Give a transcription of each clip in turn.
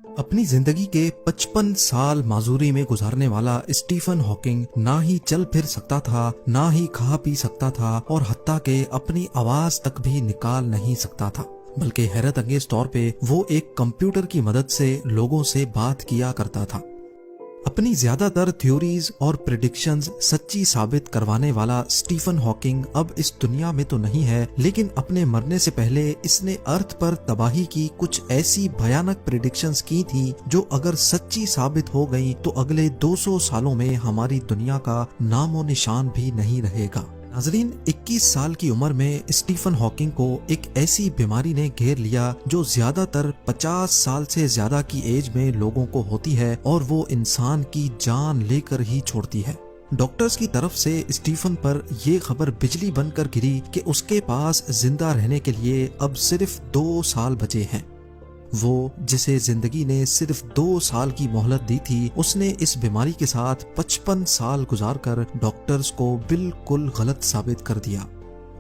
अपनी जिंदगी के 55 साल माजूरी में गुजारने वाला स्टीफन हॉकिंग ना ही चल फिर सकता था, ना ही खा पी सकता था और हत्ता के अपनी आवाज तक भी निकाल नहीं सकता था, बल्कि हैरत अंगेज तौर पे वो एक कंप्यूटर की मदद से लोगों से बात किया करता था। अपनी ज्यादातर थ्योरीज और प्रेडिक्शंस सच्ची साबित करवाने वाला स्टीफन हॉकिंग अब इस दुनिया में तो नहीं है, लेकिन अपने मरने से पहले इसने अर्थ पर तबाही की कुछ ऐसी भयानक प्रेडिक्शंस की थी जो अगर सच्ची साबित हो गई तो अगले 200 सालों में हमारी दुनिया का नामो निशान भी नहीं रहेगा। नाजरीन, 21 साल की उम्र में स्टीफन हॉकिंग को एक ऐसी बीमारी ने घेर लिया जो ज्यादातर 50 साल से ज्यादा की एज में लोगों को होती है और वो इंसान की जान लेकर ही छोड़ती है। डॉक्टर्स की तरफ से स्टीफन पर ये खबर बिजली बनकर गिरी कि उसके पास जिंदा रहने के लिए अब सिर्फ 2 साल बचे हैं। वो जिसे जिंदगी ने सिर्फ 2 साल की मोहलत दी थी, उसने इस बीमारी के साथ 55 साल गुजारकर डॉक्टर्स को बिल्कुल गलत साबित कर दिया।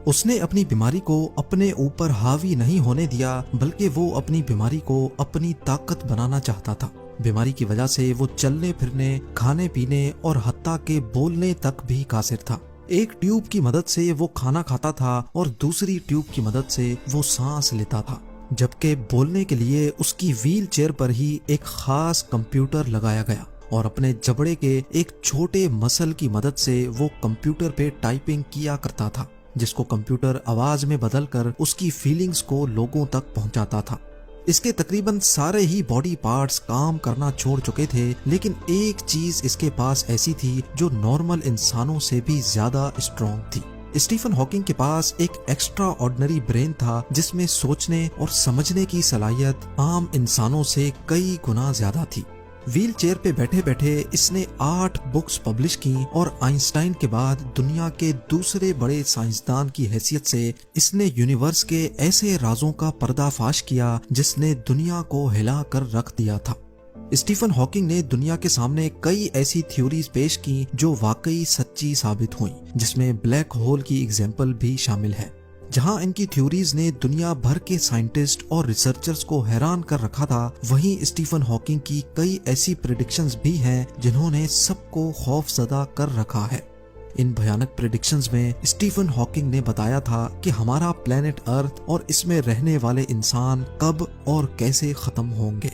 उसने अपनी बीमारी को अपने ऊपर हावी नहीं होने दिया, बल्कि वो अपनी बीमारी को अपनी ताकत बनाना चाहता था। बीमारी की वजह से वो चलने फिरने, खाने पीने और हत्ता के बोलने तक भी कासिर था। एक ट्यूब की मदद से वो खाना खाता था और दूसरी ट्यूब की मदद से वो सांस लेता था, जबकि बोलने के लिए उसकी व्हील चेयर पर ही एक खास कंप्यूटर लगाया गया और अपने जबड़े के एक छोटे मसल की मदद से वो कंप्यूटर पे टाइपिंग किया करता था, जिसको कंप्यूटर आवाज में बदलकर उसकी फीलिंग्स को लोगों तक पहुंचाता था। इसके तकरीबन सारे ही बॉडी पार्ट्स काम करना छोड़ चुके थे, लेकिन एक चीज इसके पास ऐसी थी जो नॉर्मल इंसानों से भी ज्यादा स्ट्रॉन्ग थी। स्टीफन हॉकिंग के पास एक एक्स्ट्रा ऑर्डिनरी ब्रेन था जिसमें सोचने और समझने की सलाहियत आम इंसानों से कई गुना ज्यादा थी। व्हील चेयर पे बैठे बैठे इसने 8 बुक्स पब्लिश की और आइंस्टाइन के बाद दुनिया के दूसरे बड़े साइंसदान की हैसियत से इसने यूनिवर्स के ऐसे राजों का पर्दाफाश किया जिसने दुनिया को हिला कर रख दिया था। स्टीफन हॉकिंग ने दुनिया के सामने कई ऐसी थ्योरीज पेश की जो वाकई सच्ची साबित हुई, जिसमें ब्लैक होल की एग्जाम्पल भी शामिल है। जहां इनकी थ्योरीज ने दुनिया भर के साइंटिस्ट और रिसर्चर्स को हैरान कर रखा था, वहीं स्टीफन हॉकिंग की कई ऐसी प्रेडिक्शंस भी हैं जिन्होंने सबको खौफजदा कर रखा है। इन भयानक प्रेडिक्शंस में स्टीफन हॉकिंग ने बताया था कि हमारा प्लेनेट अर्थ और इसमें रहने वाले इंसान कब और कैसे खत्म होंगे।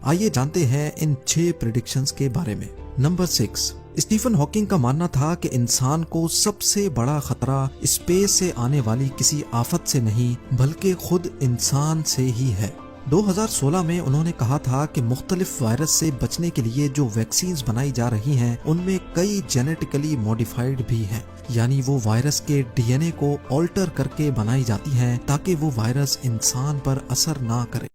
आइए जानते हैं इन 6 प्रेडिक्शंस के बारे में। नंबर 6, स्टीफन हॉकिंग का मानना था कि इंसान को सबसे बड़ा खतरा स्पेस से आने वाली किसी आफत से नहीं, बल्कि खुद इंसान से ही है। 2016 में उन्होंने कहा था कि मुख्तलिफ वायरस से बचने के लिए जो वैक्सीन्स बनाई जा रही हैं, उनमें कई जेनेटिकली मॉडिफाइड भी हैं, यानी वो वायरस के डीएनए को ऑल्टर करके बनाई जाती हैं ताकि वो वायरस इंसान पर असर ना करे।